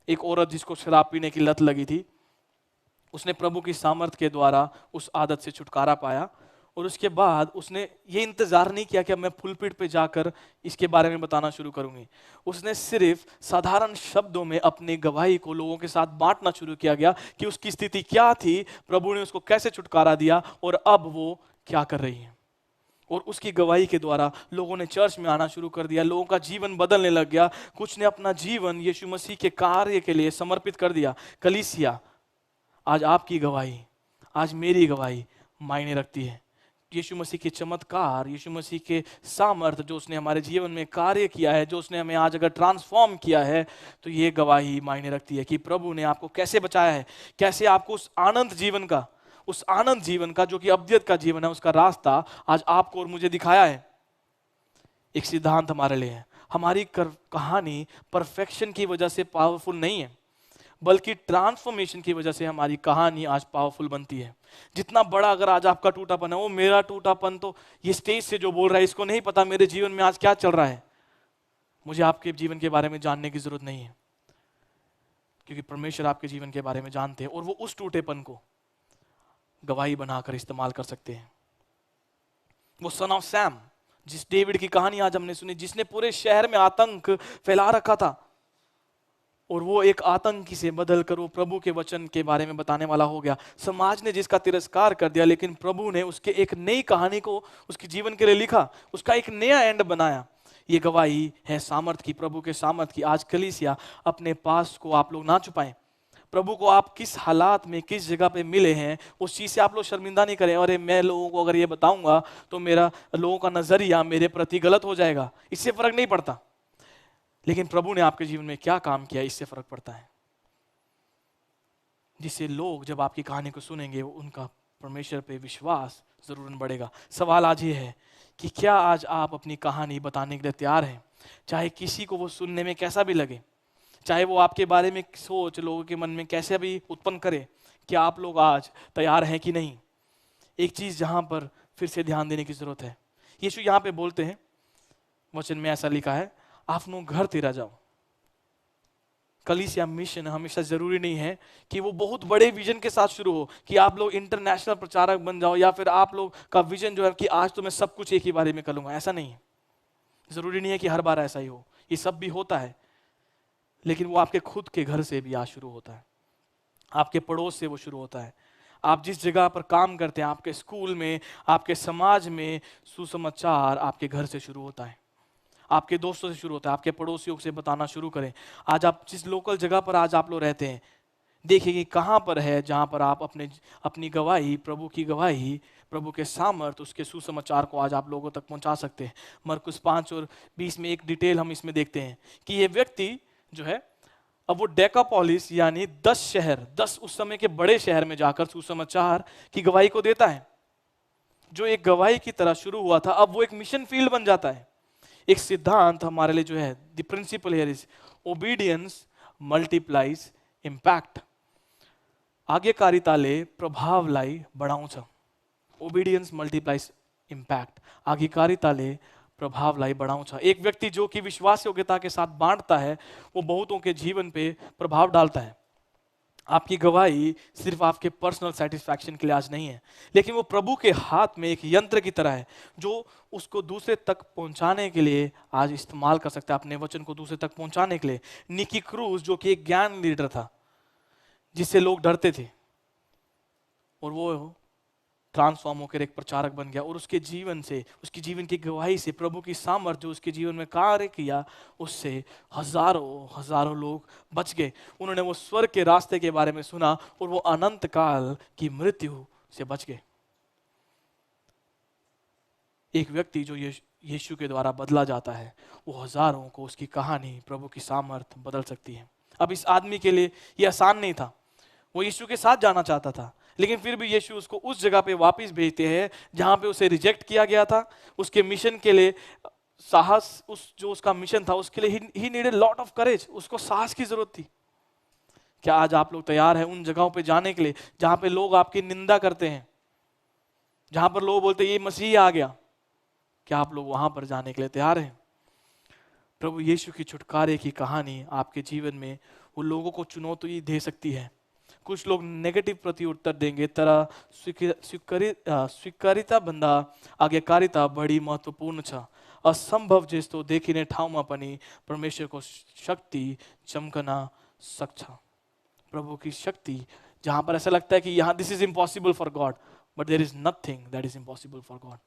एक औरत जिसको शराब पीने की लत लगी थी, उसने प्रभु की सामर्थ के द्वारा उस आदत से छुटकारा पाया, और उसके बाद उसने ये इंतजार नहीं किया कि अब मैं पुलपिट पे जाकर इसके बारे में बताना शुरू करूंगी। उसने सिर्फ साधारण शब्दों में अपनी गवाही को लोगों के साथ बांटना शुरू किया गया कि उसकी स्थिति क्या थी, प्रभु ने उसको कैसे छुटकारा दिया और अब वो क्या कर रही है। और उसकी गवाही के द्वारा लोगों ने चर्च में आना शुरू कर दिया, लोगों का जीवन बदलने लग गया। कुछ ने अपना जीवन यीशु मसीह के कार्य के लिए समर्पित कर दिया। कलीसिया, आज आपकी गवाही, आज मेरी गवाही मायने रखती है। यीशु मसीह के चमत्कार, यीशु मसीह के सामर्थ जो उसने हमारे जीवन में कार्य किया है, जो उसने हमें आज अगर ट्रांसफॉर्म किया है, तो ये गवाही मायने रखती है कि प्रभु ने आपको कैसे बचाया है, कैसे आपको उस आनंद जीवन का जो कि अब्दियत का जीवन है, उसका रास्ता आज आपको और मुझे दिखाया है। एक सिद्धांत हमारे लिए है, हमारी कहानी परफेक्शन की वजह से पावरफुल नहीं है, बल्कि ट्रांसफॉर्मेशन की वजह से हमारी कहानी आज पावरफुल बनती है। जितना बड़ा अगर आज आपका टूटापन है, वो मेरा टूटापन तो ये स्टेज से जो बोल रहा है इसको नहीं पता मेरे जीवन में आज क्या चल रहा है। मुझे आपके जीवन के बारे में जानने की जरूरत नहीं है, क्योंकि परमेश्वर आपके जीवन के बारे में जानते हैं और वो उस टूटेपन को गवाही बनाकर इस्तेमाल कर सकते हैं। वो सन ऑफ सैम, जिस डेविड की कहानी आज हमने सुनी, जिसने पूरे शहर में आतंक फैला रखा था, और वो एक आतंकी से बदलकर वो प्रभु के वचन के बारे में बताने वाला हो गया। समाज ने जिसका तिरस्कार कर दिया, लेकिन प्रभु ने उसके एक नई कहानी को उसके जीवन के लिए लिखा, उसका एक नया एंड बनाया। ये गवाही है सामर्थ की, प्रभु के सामर्थ की। आज कलीसिया, अपने पास को आप लोग ना छुपाएं। प्रभु को आप किस हालात में, किस जगह पे मिले हैं, उस चीज से आप लोग शर्मिंदा नहीं करें। अरे मैं लोगों को अगर ये बताऊंगा तो मेरा लोगों का नजरिया मेरे प्रति गलत हो जाएगा, इससे फर्क नहीं पड़ता। लेकिन प्रभु ने आपके जीवन में क्या काम किया, इससे फर्क पड़ता है। जिससे लोग जब आपकी कहानी को सुनेंगे, उनका परमेश्वर पे विश्वास जरूर बढ़ेगा। सवाल आज ये है कि क्या आज आप अपनी कहानी बताने के लिए तैयार हैं? चाहे किसी को वो सुनने में कैसा भी लगे, चाहे वो आपके बारे में सोच लोगों के मन में कैसे भी उत्पन्न करे, क्या आप लोग आज तैयार हैं कि नहीं? एक चीज जहां पर फिर से ध्यान देने की जरूरत है, यीशु यहाँ पे बोलते हैं, वचन में ऐसा लिखा है, आपनो घर तेरा जाओ। कलीसिया मिशन हमेशा जरूरी नहीं है कि वो बहुत बड़े विजन के साथ शुरू हो, कि आप लोग इंटरनेशनल प्रचारक बन जाओ, या फिर आप लोग का विजन जो है कि आज तो मैं सब कुछ एक ही बारे में करूंगा। ऐसा नहीं है, जरूरी नहीं है कि हर बार ऐसा ही हो। ये सब भी होता है, लेकिन वो आपके खुद के घर से भी आज शुरू होता है, आपके पड़ोस से वो शुरू होता है। आप जिस जगह पर काम करते हैं, आपके स्कूल में, आपके समाज में, सुसमाचार आपके घर से शुरू होता है, आपके दोस्तों से शुरू होता है। आपके पड़ोसियों से बताना शुरू करें। आज आप जिस लोकल जगह पर आज आप लोग रहते हैं, देखिए कि कहाँ पर है जहाँ पर आप अपनी गवाही, प्रभु की गवाही, प्रभु के सामर्थ, उसके सुसमाचार को आज आप लोगों तक पहुँचा सकते हैं। मरकुस 5:20 में एक डिटेल हम इसमें देखते हैं कि ये व्यक्ति जो है, अब वो डेकापोलिस यानी 10 शहर, 10 उस समय के बड़े शहर में जाकर सुसमाचार की गवाही को देता है। जो एक गवाही की तरह शुरू हुआ था, अब वो एक मिशन फील्ड बन जाता है। एक सिद्धांत हमारे लिए जो है, the principle here is obedience multiplies impact. आज्ञाकारिताले प्रभावलाई बढाउँछ। ओबीडियंस मल्टीप्लाइज इम्पैक्ट आज्ञाकारिता ले प्रभाव लाई बढ़ाऊँ। एक व्यक्ति जो कि विश्वास योग्यता के साथ बांटता है वो बहुतों के जीवन पे प्रभाव डालता है। आपकी गवाही सिर्फ आपके पर्सनल सेटिस्फैक्शन के लिए आज नहीं है, लेकिन वो प्रभु के हाथ में एक यंत्र की तरह है जो उसको दूसरे तक पहुंचाने के लिए आज इस्तेमाल कर सकता है, अपने वचन को दूसरे तक पहुंचाने के लिए। निकी क्रूज जो कि एक ज्ञान लीडर था जिससे लोग डरते थे, और वो ट्रांसफॉर्म होकर एक प्रचारक बन गया, और उसके जीवन से, उसकी जीवन की गवाही से, प्रभु की सामर्थ जो उसके जीवन में कार्य किया, उससे हजारों हजारों लोग बच गए। उन्होंने वो स्वर्ग के रास्ते के बारे में सुना और वो अनंत काल की मृत्यु से बच गए। एक व्यक्ति जो यीशु के द्वारा बदला जाता है, वो हजारों को उसकी कहानी, प्रभु की सामर्थ बदल सकती है। अब इस आदमी के लिए यह आसान नहीं था, वो यीशु के साथ जाना चाहता था, लेकिन फिर भी यीशु उसको उस जगह पे वापस भेजते हैं जहां पे उसे रिजेक्ट किया गया था। उसके मिशन के लिए साहस, उस जो उसका मिशन था उसके लिए he needed lot of courage, उसको साहस की जरूरत थी। क्या आज आप लोग तैयार हैं उन जगहों पे जाने के लिए जहां पे लोग आपकी निंदा करते हैं, जहां पर लोग बोलते हैं ये मसीह आ गया? क्या आप लोग वहां पर जाने के लिए तैयार हैं? प्रभु यीशु की छुटकारे की कहानी आपके जीवन में वो लोगों को चुनौती दे सकती है। कुछ लोग नेगेटिव प्रत्युत्तर देंगे, तरह स्वीकारिता बंदा आज्ञाकारिता बड़ी महत्वपूर्ण छ। असंभव जेस्तो देखिने ठाउँमा पनि परमेश्वरको शक्ति चमकना सक्छ। प्रभु की शक्ति जहां पर ऐसा लगता है कि यहाँ this is impossible for God, but there is nothing that is impossible for God.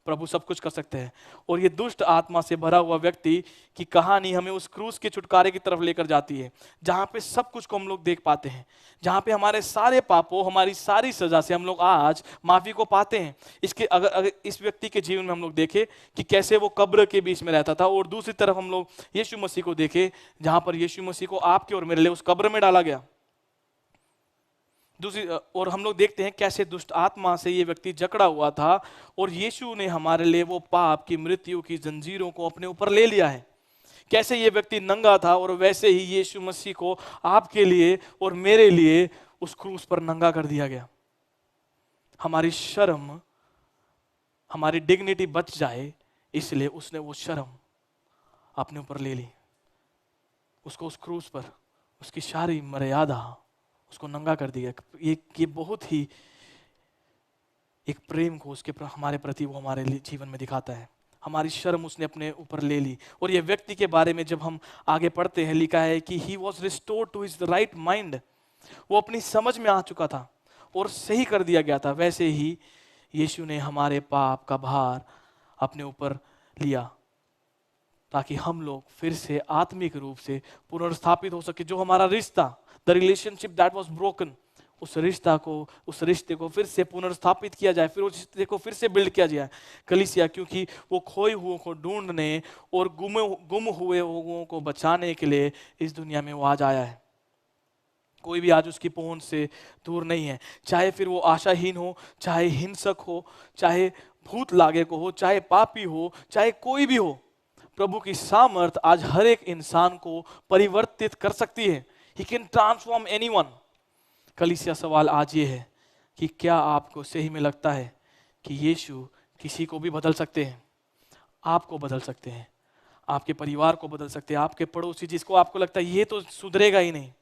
प्रभु सब कुछ कर सकते हैं। और ये दुष्ट आत्मा से भरा हुआ व्यक्ति की कहानी हमें उस क्रूस के छुटकारे की तरफ लेकर जाती है, जहां पे सब कुछ को हम लोग देख पाते हैं, जहां पे हमारे सारे पापों, हमारी सारी सजा से हम लोग आज माफी को पाते हैं। इसके अगर इस व्यक्ति के जीवन में हम लोग देखें कि कैसे वो कब्र के बीच में रहता था, और दूसरी तरफ हम लोग यीशु मसीह को देखें जहां पर यीशु मसीह को आपके और मेरे लिए उस कब्र में डाला गया। दूसरी और हम लोग देखते हैं कैसे दुष्ट आत्मा से ये व्यक्ति जकड़ा हुआ था, और यीशु ने हमारे लिए वो पाप की, मृत्यु की जंजीरों को अपने ऊपर ले लिया है। कैसे ये व्यक्ति नंगा था, और वैसे ही यीशु मसीह को आपके लिए और मेरे लिए उस क्रूस पर नंगा कर दिया गया। हमारी शर्म, हमारी डिग्निटी बच जाए, इसलिए उसने वो शर्म अपने ऊपर ले ली। उसको उस क्रूस पर उसकी सारी मर्यादा उसको नंगा कर दिया। ये बहुत ही एक प्रेम को उसके हमारे प्रति वो हमारे जीवन में दिखाता है। हमारी शर्म उसने अपने ऊपर ले ली। और ये व्यक्ति के बारे में जब हम आगे पढ़ते हैं, लिखा है कि he was restored to his right mind. वो अपनी समझ में आ चुका था और सही कर दिया गया था। वैसे ही यीशु ने हमारे पाप का भार अपने ऊपर लिया, ताकि हम लोग फिर से आत्मिक रूप से पुनर्स्थापित हो सके। जो हमारा रिश्ता, the relationship that was broken, उस रिश्ते को फिर से पुनर्स्थापित किया जाए, फिर उस रिश्ते को फिर से बिल्ड किया जाए। कलीसिया, क्योंकि वो खोए हुओं को ढूंढने और गुम हुए लोगों को बचाने के लिए इस दुनिया में वो आज आया है। कोई भी आज उसकी पहुंच से दूर नहीं है, चाहे फिर वो आशाहीन हो, चाहे हिंसक हो, चाहे भूत लागे को हो, चाहे पापी हो, चाहे कोई भी हो। प्रभु की सामर्थ आज हर एक इंसान को परिवर्तित कर सकती है। He can transform anyone। कलीसिया, सवाल आज ये है कि क्या आपको सही में लगता है कि यीशु किसी को भी बदल सकते हैं? आपको बदल सकते हैं, आपके परिवार को बदल सकते हैं, आपके पड़ोसी जिसको आपको लगता है ये तो सुधरेगा ही नहीं,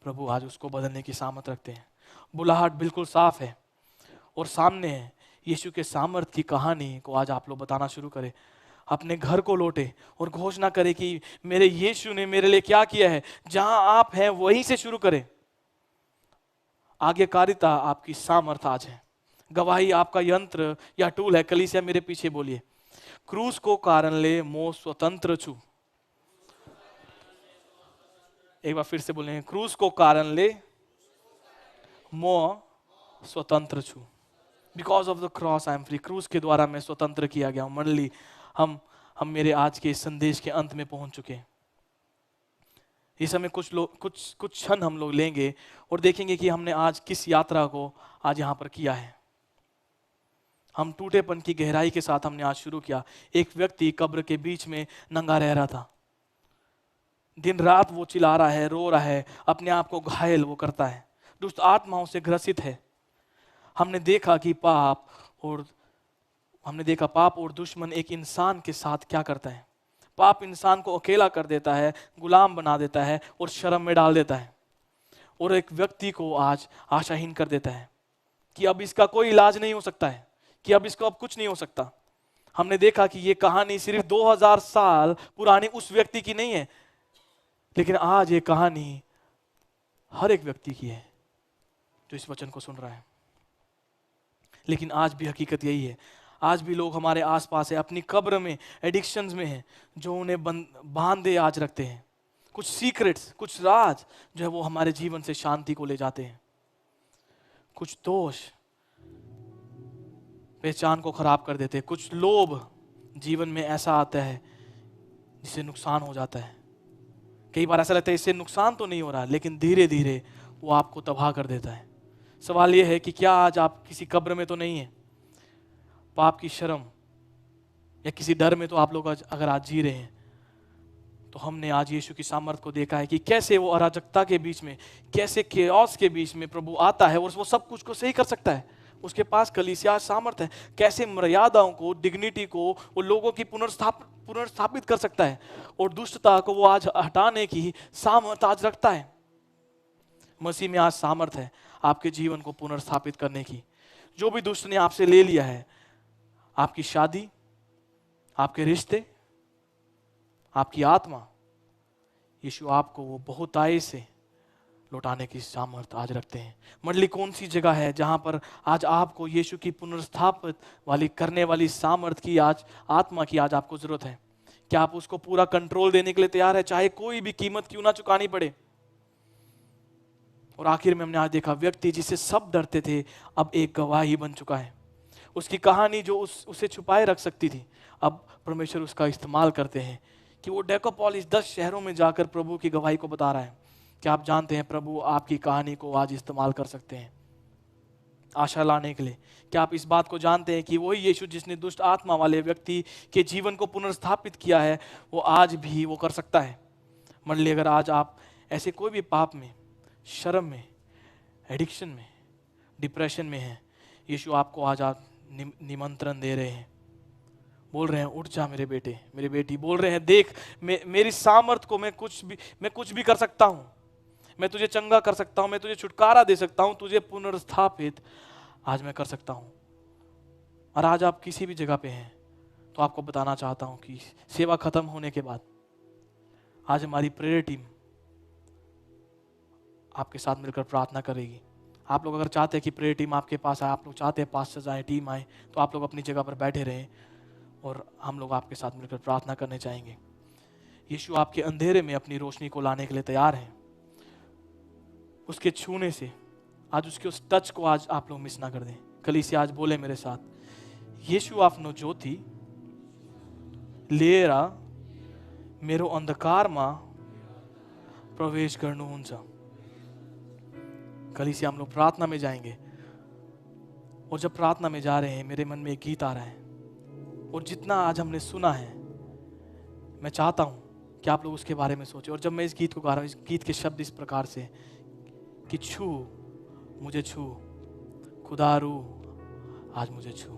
प्रभु आज उसको बदलने की सामर्थ रखते हैं। बुलाहट बिल्कुल साफ है और सामने है। यीशु के सामर्थ की कहानी को आज आप लोग बताना शुरू करें। अपने घर को लौटे और घोषणा करें कि मेरे यीशु ने मेरे लिए क्या किया है। जहां आप हैं वहीं से शुरू करें। आज्ञाकारिता आपकी सामर्थ आज है। गवाही आपका यंत्र या टूल है। कलीसिया, मेरे पीछे बोलिए, क्रूस को कारण ले मो स्वतंत्र छु। एक बार फिर से बोलेंगे, क्रूस को कारण ले मो स्वतंत्र छु। Because of the cross I am free. क्रूस के द्वारा मैं स्वतंत्र किया गया हूं। मंडली, हम मेरे आज के इस संदेश के अंत में पहुंच चुके हैं। इस समय कुछ क्षण हम लोग लेंगे और देखेंगे कि हमने आज किस यात्रा को आज यहां पर किया है। हम टूटेपन की गहराई के साथ हमने आज शुरू किया। एक व्यक्ति कब्र के बीच में नंगा रह रहा था। दिन रात वो चिल्ला रहा है, रो रहा है, अपने आप को घायल वो करता है, दुष्ट आत्माओं से ग्रसित है। हमने देखा कि पाप और हमने देखा पाप और दुश्मन एक इंसान के साथ क्या करता है। पाप इंसान को अकेला कर देता है, गुलाम बना देता है और शर्म में डाल देता है, और एक व्यक्ति को आज आशाहीन कर देता है कि अब इसका कोई इलाज नहीं हो सकता है, कि अब इसको अब कुछ नहीं हो सकता। हमने देखा कि ये कहानी सिर्फ 2000 साल पुरानी उस व्यक्ति की नहीं है, लेकिन आज ये कहानी हर एक व्यक्ति की है जो इस वचन को सुन रहा है। लेकिन आज भी हकीकत यही है, आज भी लोग हमारे आसपास है, अपनी कब्र में, एडिक्शंस में हैं, जो उन्हें बांधे आज रखते हैं। कुछ सीक्रेट्स, कुछ राज जो है वो हमारे जीवन से शांति को ले जाते हैं। कुछ दोष पहचान को खराब कर देते हैं। कुछ लोभ जीवन में ऐसा आता है जिससे नुकसान हो जाता है। कई बार ऐसा लगता है इससे नुकसान तो नहीं हो रहा, लेकिन धीरे धीरे वो आपको तबाह कर देता है। सवाल ये है कि क्या आज आप किसी कब्र में तो नहीं है, पाप की शर्म या किसी डर में तो आप लोग अगर आज जी रहे हैं, तो हमने आज यीशु की सामर्थ को देखा है कि कैसे वो अराजकता के बीच में, कैसे केओस के बीच में प्रभु आता है और वो सब कुछ को सही कर सकता है। उसके पास कलीसिया सामर्थ है, कैसे मर्यादाओं को, डिग्निटी को वो लोगों की पुनर्स्थापित कर सकता है, और दुष्टता को वो आज हटाने की सामर्थ आज रखता है। मसीह में आज सामर्थ है आपके जीवन को पुनर्स्थापित करने की। जो भी दुष्ट ने आपसे ले लिया है, आपकी शादी, आपके रिश्ते, आपकी आत्मा, यीशु आपको वो बहुतायत से लौटाने की सामर्थ आज रखते हैं। मंडली, कौन सी जगह है जहां पर आज आपको यीशु की पुनर्स्थापित वाली करने वाली सामर्थ की, आज आत्मा की आज आपको जरूरत है? क्या आप उसको पूरा कंट्रोल देने के लिए तैयार है, चाहे कोई भी कीमत क्यों ना चुकानी पड़े? और आखिर में हमने आज देखा, व्यक्ति जिसे सब डरते थे अब एक गवाही बन चुका है। उसकी कहानी जो उसे छुपाए रख सकती थी, अब परमेश्वर उसका इस्तेमाल करते हैं कि वो डेकापोलिस 10 शहरों में जाकर प्रभु की गवाही को बता रहा है। क्या आप जानते हैं प्रभु आपकी कहानी को आज इस्तेमाल कर सकते हैं आशा लाने के लिए? क्या आप इस बात को जानते हैं कि वही यीशु जिसने दुष्ट आत्मा वाले व्यक्ति के जीवन को पुनर्स्थापित किया है, वो आज भी वो कर सकता है? मंडली, अगर आज आप ऐसे कोई भी पाप में, शर्म में, एडिक्शन में, डिप्रेशन में हैं, यीशु आपको आज आप निमंत्रण दे रहे हैं। बोल रहे हैं, उठ जा मेरे बेटे, मेरी बेटी। बोल रहे हैं, देख मेरी सामर्थ को मैं कुछ भी कर सकता हूं, मैं तुझे चंगा कर सकता हूं, मैं तुझे छुटकारा दे सकता हूं, तुझे पुनर्स्थापित आज मैं कर सकता हूं। और आज आप किसी भी जगह पे हैं तो आपको बताना चाहता हूं कि सेवा खत्म होने के बाद आज हमारी प्रेयर टीम आपके साथ मिलकर प्रार्थना करेगी। आप लोग अगर चाहते हैं कि प्रेयर टीम आपके पास आए, आप लोग चाहते हैं पास्टर्स आए, टीम आए, तो आप लोग अपनी जगह पर बैठे रहें और हम लोग आपके साथ मिलकर प्रार्थना करने चाहेंगे। यीशु आपके अंधेरे में अपनी रोशनी को लाने के लिए तैयार हैं। उसके छूने से आज, उसके उस टच को आज आप लोग मिस ना कर दें। कलीसिया आज बोले मेरे साथ, यीशु आपनो ज्योति लिएर मेरो अंधकारमा प्रवेश गर्नुहुन्छ। कलीसिया हम लोग प्रार्थना में जाएंगे, और जब प्रार्थना में जा रहे हैं मेरे मन में एक गीत आ रहा है, और जितना आज हमने सुना है मैं चाहता हूं कि आप लोग उसके बारे में सोचें। और जब मैं इस गीत को गा रहा हूं, इस गीत के शब्द इस प्रकार से कि छू मुझे छू, खुदा रूह आज मुझे छू,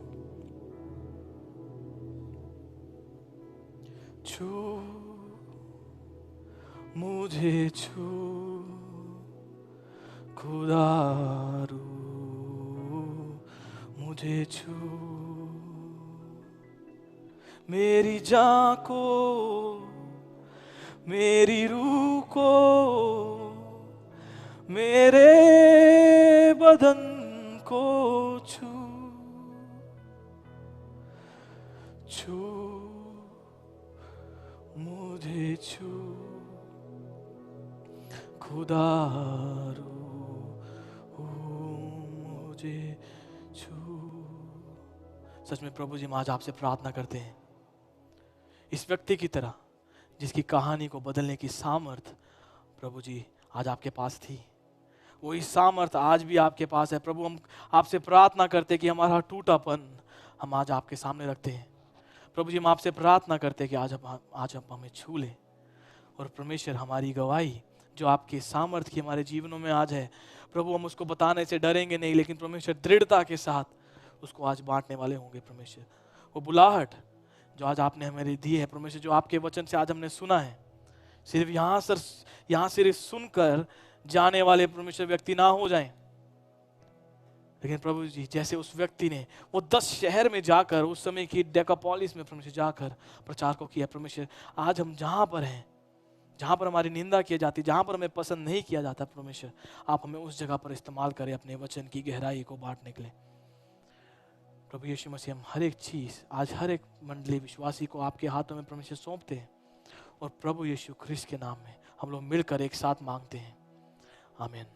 छू मुझे छू, खुदा रूह मुझे छू, मेरी जान को, मेरी रूह को, मेरे बदन को छू, छू मुझे छू, खुदा रूह मुझे छू। सच में प्रभु जी, हम आज आपसे प्रार्थना करते हैं इस व्यक्ति की तरह जिसकी कहानी को बदलने की सामर्थ प्रभु जी आज आपके पास थी, वही सामर्थ आज भी आपके पास है। प्रभु, हम आपसे प्रार्थना करते कि हमारा टूटापन हम आज आपके सामने रखते हैं। प्रभु जी, हम आपसे प्रार्थना करते कि आज आप हमें छू लें, और परमेश्वर हमारी गवाही जो आपके सामर्थ की हमारे जीवनों में आज है, प्रभु हम उसको बताने से डरेंगे नहीं, लेकिन परमेश्वर दृढ़ता के साथ उसको आज बांटने वाले होंगे। परमेश्वर वो बुलाहट जो आज आपने हमें दी है परमेश्वर, जो आपके वचन से आज हमने सुना है, सिर्फ यहाँ सिर्फ सुनकर जाने वाले परमेश्वर व्यक्ति ना हो जाएं, लेकिन प्रभु जी जैसे उस व्यक्ति ने वो 10 शहर में जाकर उस समय की डेकापोलिस में परमेश्वर जाकर प्रचार को किया, परमेश्वर आज हम जहाँ पर हैं, जहाँ पर हमारी निंदा की जाती, जहाँ पर हमें पसंद नहीं किया जाता, परमेश्वर आप हमें उस जगह पर इस्तेमाल करें अपने वचन की गहराई को बांटने के लिए। प्रभु यीशु मसीह हम हर एक चीज़ आज हर एक मंडली विश्वासी को आपके हाथों में परमेश्वर सौंपते हैं, और प्रभु यीशु ख्रिस्त के नाम में हम लोग मिलकर एक साथ मांगते हैं, आमीन।